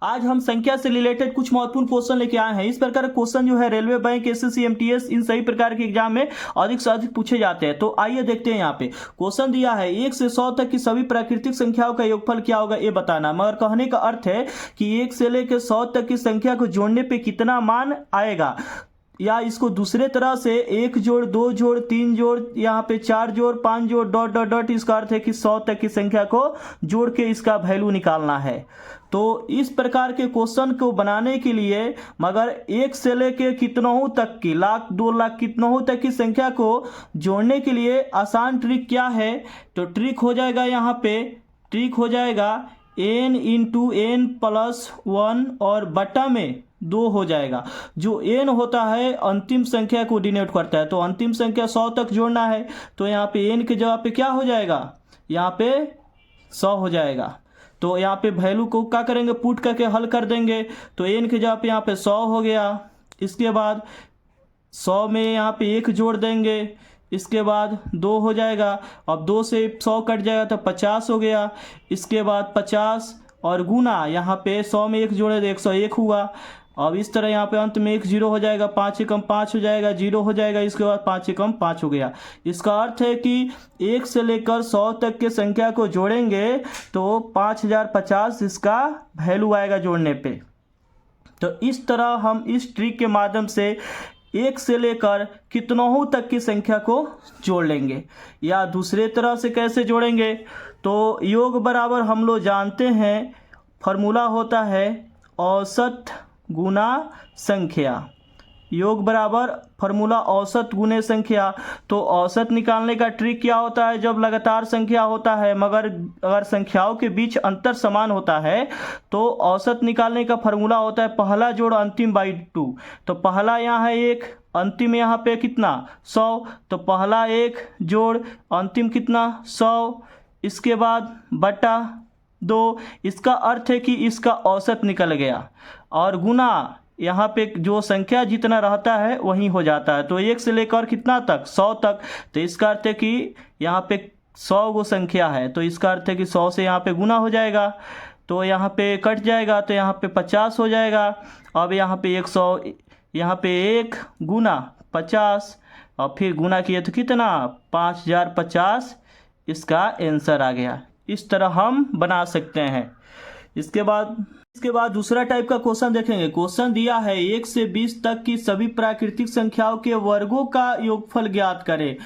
आज हम संख्या से रिलेटेड कुछ महत्वपूर्ण क्वेश्चन लेके आए हैं। इस प्रकार के क्वेश्चन जो है रेलवे, बैंक, एसएससी, एमटीएस इन सभी प्रकार के एग्जाम में अधिक से अधिक पूछे जाते हैं। तो आइए देखते हैं। यहाँ पे क्वेश्चन दिया है 1 से 100 तक की सभी प्राकृतिक संख्याओं का योगफल क्या होगा ये बताना। मगर कहने का अर्थ है कि 1 से लेकर 100 तक की संख्या को जोड़ने पे कितना मान आएगा, या इसको दूसरे तरह से 1 जोड़ 2 जोड़ 3 जोड़ यहाँ पे 4 जोड़ 5 जोड़ डॉट डॉट डॉट, इसका अर्थ है कि 100 तक की संख्या को जोड़ के इसका वैल्यू निकालना है। तो इस प्रकार के क्वेश्चन को बनाने के लिए मगर 1 से लेके कितनों तक की, लाख 2 लाख कितनों तक की संख्या को जोड़ने के लिए आसान ट्रिक क्या है, तो ट्रिक हो जाएगा यहाँ पे, ट्रिक हो जाएगा n इंटू एन प्लस 1 और बटा में 2 हो जाएगा। जो n होता है अंतिम संख्या को डिनोट करता है, तो अंतिम संख्या 100 तक जोड़ना है तो यहाँ पे n के जगह पे क्या हो जाएगा, यहाँ पे 100 हो जाएगा। तो यहाँ पे वैल्यू को क्या करेंगे, पुट करके हल कर देंगे। तो n के जगह पे यहाँ पे 100 हो गया। इसके बाद 100 में यहाँ पे 1 जोड़ देंगे, इसके बाद 2 हो जाएगा। अब 2 से 100 कट जाएगा तो 50 हो गया। इसके बाद 50 और गुना, यहाँ पे 100 में 1 जोड़े तो 101 हुआ। अब इस तरह यहाँ पे अंत में 1 0 हो जाएगा, 5 से कम 5 हो जाएगा, 0 हो जाएगा। इसके बाद 5 से कम 5 हो गया। इसका अर्थ है कि 1 से लेकर 100 तक के संख्या को जोड़ेंगे तो 5050 इसका वैल्यू आएगा जोड़ने पे। तो इस तरह हम इस ट्रिक के माध्यम से 1 से लेकर कितनों तक की संख्या को जोड़ लेंगे। या दूसरे तरह से कैसे जोड़ेंगे, तो योग बराबर हम लोग जानते हैं, फॉर्मूला होता है औसत गुना संख्या। योग बराबर फॉर्मूला औसत गुने संख्या। तो औसत निकालने का ट्रिक क्या होता है, जब लगातार संख्या होता है मगर अगर संख्याओं के बीच अंतर समान होता है तो औसत निकालने का फॉर्मूला होता है पहला जोड़ अंतिम बाई 2। तो पहला यहाँ है 1, अंतिम यहाँ पे कितना 100, तो पहला 1 जोड़ अंतिम कितना 100, इसके बाद बटा 2। इसका अर्थ है कि इसका औसत निकल गया और गुना यहाँ पे जो संख्या जितना रहता है वही हो जाता है। तो 1 से लेकर कितना तक 100 तक, तो इसका अर्थ है कि यहाँ पे 100 गो संख्या है, तो इसका अर्थ है कि 100 से यहाँ पे गुना हो जाएगा, तो यहाँ पे कट जाएगा तो यहाँ पे 50 हो जाएगा। अब यहाँ पे 100, यहाँ पे 1 गुना 50 और फिर गुना किए तो कितना 5050, इसका आंसर आ गया। इस तरह हम बना सकते हैं। इसके बाद दूसरा टाइप का क्वेश्चन देखेंगे। क्वेश्चन दिया है 1 से 20 तक की सभी प्राकृतिक संख्याओं के वर्गों का योगफल ज्ञात करें।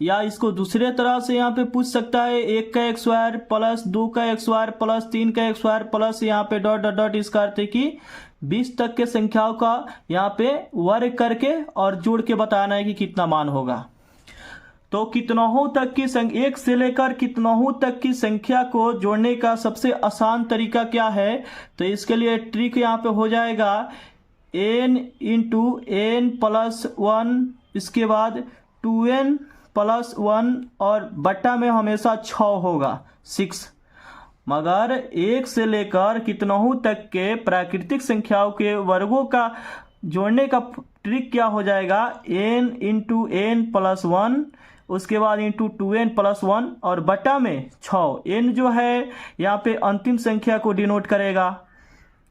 या इसको दूसरे तरह से यहाँ पे पूछ सकता है 1 का x स्क्वायर प्लस 2 का x स्क्वायर प्लस 3 का x स्क्वायर प्लस यहाँ पे डॉट डॉट डॉट। इसका अर्थ है कि 20 तक के संख्याओं का यहाँ पे वर्ग करके और जोड़ के बताना है कि कितना मान होगा। तो कितनों तक की 1 से लेकर कितनों तक की संख्या को जोड़ने का सबसे आसान तरीका क्या है, तो इसके लिए ट्रिक यहाँ पे हो जाएगा n इंटू एन प्लस 1, इसके बाद 2n प्लस 1 और बट्टा में हमेशा 6 होगा 6। मगर 1 से लेकर कितनों तक के प्राकृतिक संख्याओं के वर्गों का जोड़ने का ट्रिक क्या हो जाएगा, n इंटू एन प्लस 1, उसके बाद इंटू 2n प्लस 1 और बटा में 6। n जो है यहाँ पे अंतिम संख्या को डिनोट करेगा,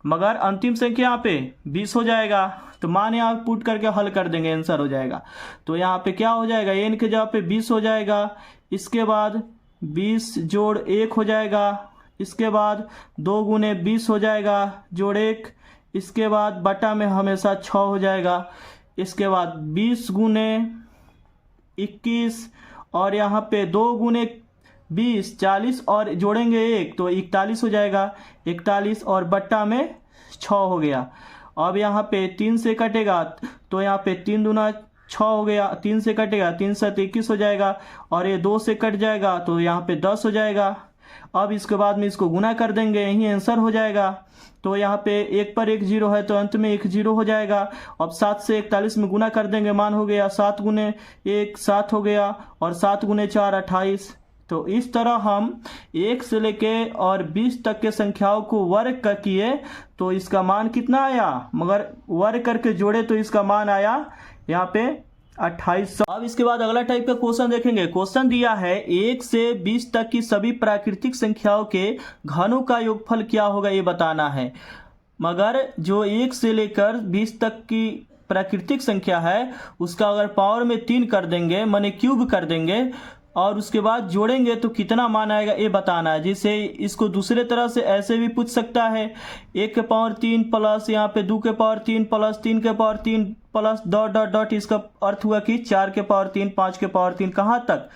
मगर अंतिम संख्या यहाँ पे 20 हो जाएगा, तो मान यहाँ पुट करके हल कर देंगे, आंसर हो जाएगा। तो यहाँ पे क्या हो जाएगा, n के जगह पे 20 हो जाएगा, इसके बाद 20 जोड़ 1 हो जाएगा, इसके बाद 2 गुने 20 हो जाएगा जोड़ 1, इसके बाद बटा में हमेशा 6 हो जाएगा, इसके बाद 20 गुने 21 और यहाँ पे 2 गुने 20 40 और जोड़ेंगे 1 तो 41 हो जाएगा, 41 और बट्टा में 6 हो गया। अब यहाँ पे 3 से कटेगा तो यहाँ पे 3 दूना 6 हो गया, 3 से कटेगा 3 7 21 हो जाएगा और ये 2 से कट जाएगा तो यहाँ पे 10 हो जाएगा। अब इसके बाद में इसको गुना कर देंगे, यही आंसर हो जाएगा। तो यहाँ पे 1 पर 1 0 है तो अंत में 1 0 हो जाएगा। अब 7 से 41 में गुना कर देंगे, मान हो गया 7 गुने 1 7 हो गया और 7 गुने 4 28। तो इस तरह हम 1 से लेके और 20 तक के संख्याओं को वर्ग कर किए तो इसका मान कितना आया, मगर वर्ग करके जोड़े तो इसका मान आया यहाँ पे 2800। अब इसके बाद अगला टाइप का क्वेश्चन देखेंगे। क्वेश्चन दिया है 1 से 20 तक की सभी प्राकृतिक संख्याओं के घनों का योगफल क्या होगा ये बताना है। मगर जो 1 से लेकर 20 तक की प्राकृतिक संख्या है उसका अगर पावर में 3 कर देंगे, माने क्यूब कर देंगे और उसके बाद जोड़ेंगे तो कितना मान आएगा ये बताना है। जैसे इसको दूसरे तरह से ऐसे भी पूछ सकता है, 1 के पावर 3 प्लस यहाँ पे 2 के पावर 3 प्लस 3 के power 3 plus dot dot dot, इसका अर्थ हुआ कि 4 के पावर 3 5 के पावर 3 कहाँ तक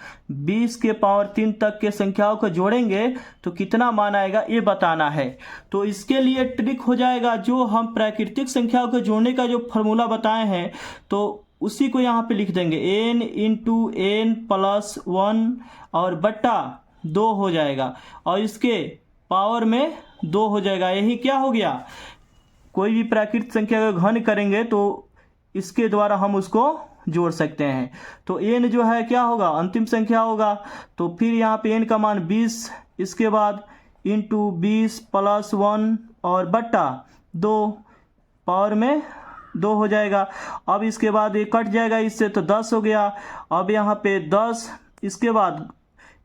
20 के पावर 3 तक के संख्याओं को जोड़ेंगे तो कितना मान आएगा ये बताना है। तो इसके लिए ट्रिक हो जाएगा, जो हम प्राकृतिक संख्याओं को जोड़ने का जो फॉर्मूला बताए हैं तो उसी को यहाँ पे लिख देंगे, n इंटू एन प्लस 1 और बट्टा 2 हो जाएगा और इसके पावर में 2 हो जाएगा। यही क्या हो गया, कोई भी प्राकृतिक संख्या का घन करेंगे तो इसके द्वारा हम उसको जोड़ सकते हैं। तो n जो है क्या होगा, अंतिम संख्या होगा। तो फिर यहाँ पे n का मान 20, इसके बाद इंटू 20 प्लस 1 और बट्टा 2 पावर में 2 हो जाएगा। अब इसके बाद ये कट जाएगा इससे तो 10 हो गया। अब यहाँ पे 10, इसके बाद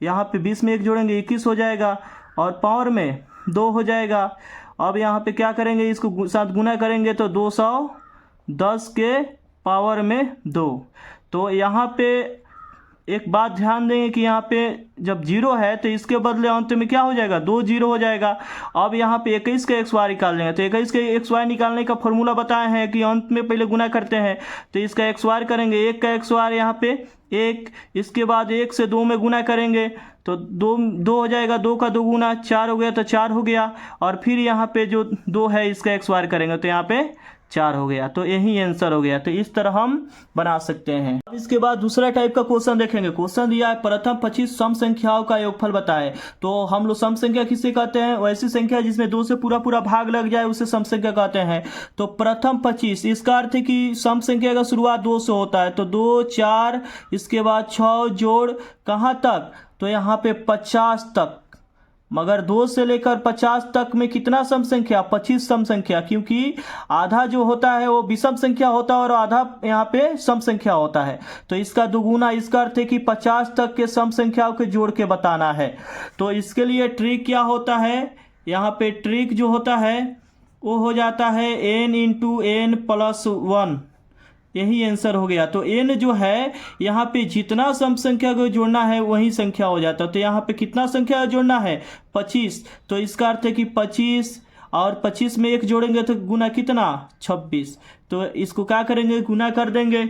यहाँ पे 20 में 1 जोड़ेंगे 21 हो जाएगा और पावर में 2 हो जाएगा। अब यहाँ पे क्या करेंगे, इसको साथ गुना करेंगे तो 210 के पावर में 2। तो यहाँ पे एक बात ध्यान देंगे कि यहाँ पे जब 0 है तो इसके बदले अंत में क्या हो जाएगा, 2 0 हो जाएगा। अब यहाँ पे 21 का XY निकाल लेंगे तो 21 के XY निकालने का फॉर्मूला बताए हैं कि अंत में पहले गुना करते हैं तो इसका XY करेंगे, 1 का XY यहाँ पे 1, इसके बाद 1 से 2 में गुना करेंगे तो 2 हो जाएगा, 2 का 2 गुना 4 हो गया तो 4 हो गया और फिर यहाँ पे जो 2 है इसका XY करेंगे तो यहाँ पे 4 हो गया। तो यही आंसर हो गया। तो इस तरह हम बना सकते हैं। अब इसके बाद दूसरा टाइप का क्वेश्चन देखेंगे। क्वेश्चन दिया है प्रथम 25 सम संख्याओं का योगफल बताएं। तो हम लोग सम संख्या किसे कहते हैं, वैसी संख्या जिसमें 2 से पूरा पूरा भाग लग जाए उसे सम संख्या कहते हैं। तो प्रथम 25, इसका अर्थ है कि सम संख्या का शुरुआत 2 से होता है। तो 2 4 इसके बाद 6 जोड़ कहाँ तक, तो यहाँ पे 50 तक। मगर 2 से लेकर 50 तक में कितना सम संख्या, 25 सम संख्या, क्योंकि आधा जो होता है वो विषम संख्या होता है और आधा यहाँ पे सम संख्या होता है। तो इसका दुगुना, इसका अर्थ है कि 50 तक के सम संख्याओं के जोड़ के बताना है। तो इसके लिए ट्रिक क्या होता है, यहाँ पे ट्रिक जो होता है वो हो जाता है n इंटू एन प्लस 1, यही आंसर हो गया। तो n जो है यहाँ पे जितना सम संख्या को जोड़ना है वही संख्या हो जाता है। तो यहाँ पे कितना संख्या जोड़ना है, 25। तो इसका अर्थ है कि 25 और 25 में 1 जोड़ेंगे तो गुना कितना, 26। तो इसको क्या करेंगे, गुना कर देंगे।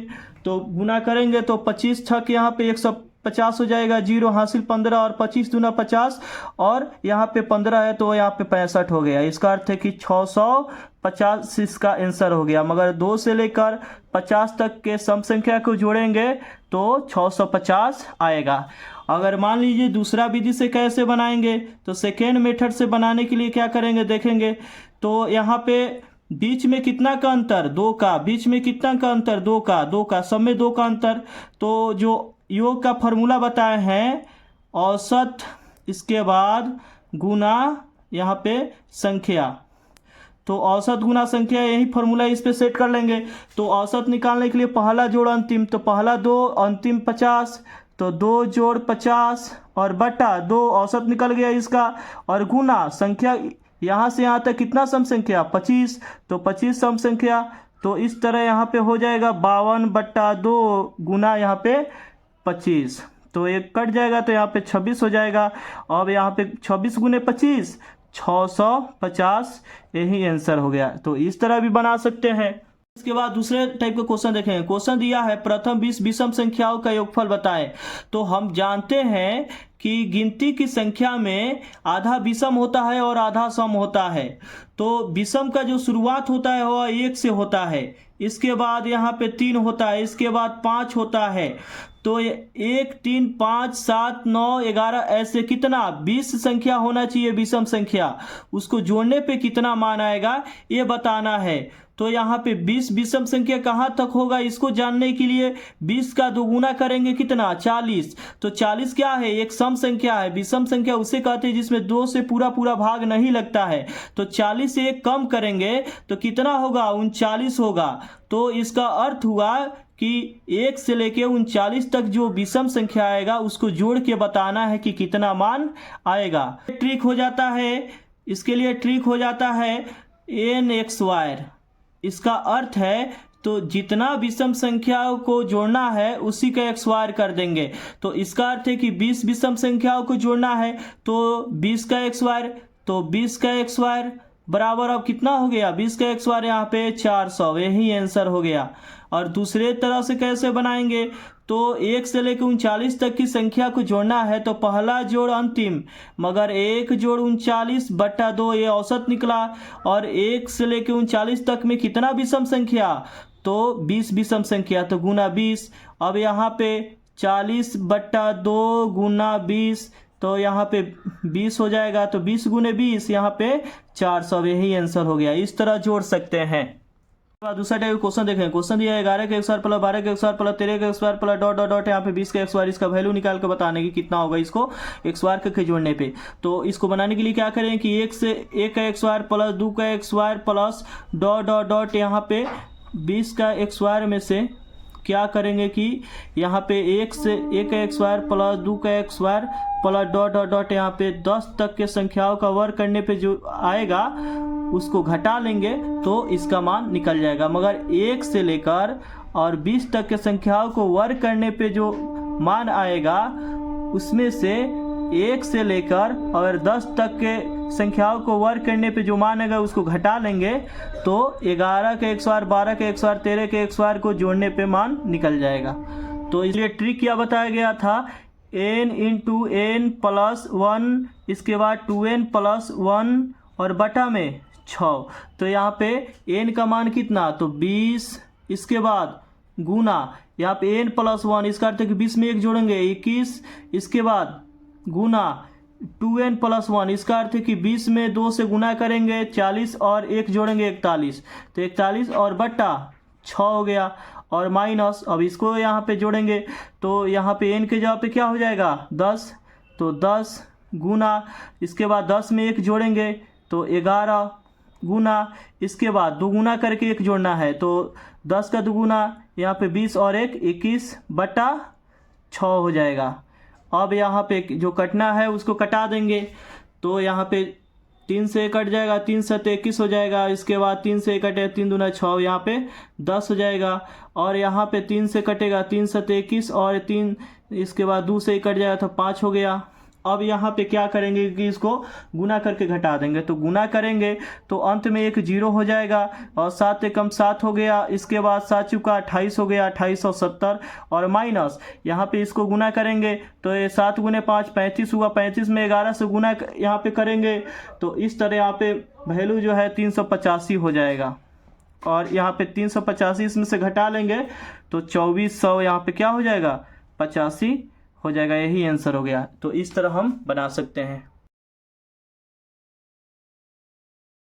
तो गुना करेंगे तो 25 छक यहाँ पे 150 हो जाएगा, 0 हासिल 15 और 25 दूना 50 और यहाँ पे 15 है तो यहाँ पे 65 हो गया। इसका अर्थ है कि 650 इसका आंसर हो गया। मगर 2 से लेकर 50 तक के सम संख्या को जोड़ेंगे तो 650 आएगा। अगर मान लीजिए दूसरा विधि से कैसे बनाएंगे, तो सेकेंड मेथड से बनाने के लिए क्या करेंगे देखेंगे। तो यहाँ पे बीच में कितना का अंतर, 2 का, बीच में कितना का अंतर, 2 का, सब में 2 का अंतर। तो जो योग का फॉर्मूला बताए हैं औसत, इसके बाद गुना यहाँ पे संख्या। तो औसत गुना संख्या, यही फॉर्मूला इस पे सेट कर लेंगे। तो औसत निकालने के लिए पहला जोड़ अंतिम, तो पहला 2 अंतिम 50, तो 2 जोड़ 50 और बटा 2 औसत निकल गया इसका, और गुना संख्या यहाँ से यहाँ तक कितना सम संख्या, 25। तो 25 सम संख्या। तो इस तरह यहाँ पे हो जाएगा 52/2 गुना यहाँ पे 25। तो एक कट जाएगा तो यहाँ पे 26 हो जाएगा। अब यहाँ पे 26 गुने 25 650, यही आंसर हो गया। तो इस तरह भी बना सकते हैं। इसके बाद दूसरे टाइप का क्वेश्चन देखेंगे। क्वेश्चन दिया है प्रथम 20 विषम संख्याओं का योगफल बताएं। तो हम जानते हैं कि गिनती की संख्या में आधा विषम होता है और आधा सम होता है। तो विषम का जो शुरुआत होता है वह 1 से होता है, इसके बाद यहाँ पे 3 होता है, इसके बाद 5 होता है। तो 1 3 5 7 9 11 ऐसे कितना 20 संख्या होना चाहिए विषम संख्या। उसको जोड़ने पे कितना मान आएगा ये बताना है। तो यहाँ पे 20 विषम संख्या कहाँ तक होगा, इसको जानने के लिए 20 का दोगुना करेंगे कितना, 40। तो 40 क्या है, एक सम संख्या है। विषम संख्या उसे कहते हैं जिसमें 2 से पूरा पूरा भाग नहीं लगता है। तो 40 से 1 कम करेंगे तो कितना होगा, 39 होगा। तो इसका अर्थ हुआ कि 1 से लेके 39 तक जो विषम संख्या आएगा उसको जोड़ के बताना है कि कितना मान आएगा। ट्रिक हो जाता है, इसके लिए ट्रिक हो जाता है, एन एक्स वायर, इसका अर्थ है तो जितना विषम संख्याओं को जोड़ना है उसी का एक्स वायर कर देंगे। तो इसका अर्थ है कि 20 विषम संख्याओं को जोड़ना है तो 20 का एक्स वायर, तो 20 का एक्स वायर बराबर अब कितना हो गया, 20 का एक्स वायर यहाँ पे 400, यही आंसर हो गया। और दूसरे तरह से कैसे बनाएंगे, तो 1 से लेकर 39 तक की संख्या को जोड़ना है तो पहला जोड़ अंतिम, मगर 1 जोड़ 39/2 ये औसत निकला। और 1 से लेकर 39 तक में कितना विषम संख्या, तो 20 विषम संख्या, तो गुना 20। अब यहाँ पे 40/2 गुना 20, तो यहाँ पे 20 हो जाएगा, तो 20 गुने 20 यहाँ पे 400, यही आंसर हो गया। इस तरह जोड़ सकते हैं। दूसरा टाइप क्वेश्चन देखें। क्वेश्चन दिया है 11 का एक्स वायर प्लस 12 का एक्स वायर प्लस 13 का x wire plus dot dot dot यहाँ पे 20 का एक्स वायर, इसका वैल्यू निकाल के बताने की कितना होगा इसको एक्स वायर के जोड़ने पे। तो इसको बनाने के लिए क्या करें कि 1 का एक्स वायर प्लस 2 का x wire plus dot dot dot यहाँ पे 20 का एक्स वायर में से क्या करेंगे कि यहाँ पे 1 का एक्स वायर प्लस 2 का x wire plus dot dot dot यहाँ पे 10 तक के संख्याओं का वर्ग करने पे जो आएगा उसको घटा लेंगे तो इसका मान निकल जाएगा। मगर 1 से लेकर और 20 तक के संख्याओं को वर्ग करने पे जो मान आएगा उसमें से 1 से लेकर और 10 तक के संख्याओं को वर्ग करने पे जो मान आएगा उसको घटा लेंगे तो 11 के एक्स वायर, 12 के एक्स वायर, 13 के एक्स वायर को जोड़ने पे मान निकल जाएगा। तो इसलिए ट्रिक क्या बताया गया था, n इंटू n प्लस 1, इसके बाद 2n प्लस 1 और बटा में 6। तो यहाँ पे n का मान कितना, तो 20, इसके बाद गुना यहाँ पे n प्लस 1, इसका अर्थ है कि 20 में 1 जोड़ेंगे 21, इसके बाद गुना 2n प्लस 1, इसका अर्थ है कि 20 में 2 से गुना करेंगे 40 और 1 जोड़ेंगे 41, तो 41 और बट्टा 6 हो गया। और माइनस, अब इसको यहाँ पे जोड़ेंगे तो यहाँ पे n के जगह पे क्या हो जाएगा 10, तो 10 गुना, इसके बाद 10 में 1 जोड़ेंगे तो 11 गुना, इसके बाद दोगुना करके 1 जोड़ना है तो 10 का दोगुना यहाँ पे 20 और 1 21/6 हो जाएगा। अब यहाँ पे जो कटना है उसको कटा देंगे तो यहाँ पे 3 से कट जाएगा, 3 से 21 हो जाएगा, इसके बाद 3 से कटे 3 दूना 6, यहाँ पे 10 हो जाएगा। और यहाँ पे 3 से कटेगा 3 से 21 और 3, इसके बाद 2 से कट जाएगा तो 5 हो गया। अब यहाँ पे क्या करेंगे कि इसको गुना करके घटा देंगे, तो गुना करेंगे तो अंत में एक 0 हो जाएगा और 7 से कम 7 हो गया, इसके बाद 7 चुका 28 हो गया 2870 और माइनस यहाँ पे इसको गुना करेंगे तो ये 7 गुने 5 35 हुआ, 35 में 11 से गुना यहाँ पे करेंगे तो इस तरह यहाँ पे वैल्यू जो है 385 हो जाएगा। और यहाँ पे 385 इसमें से घटा लेंगे तो 2400 यहाँ पे क्या हो जाएगा 85 हो जाएगा, यही आंसर हो गया। तो इस तरह हम बना सकते हैं।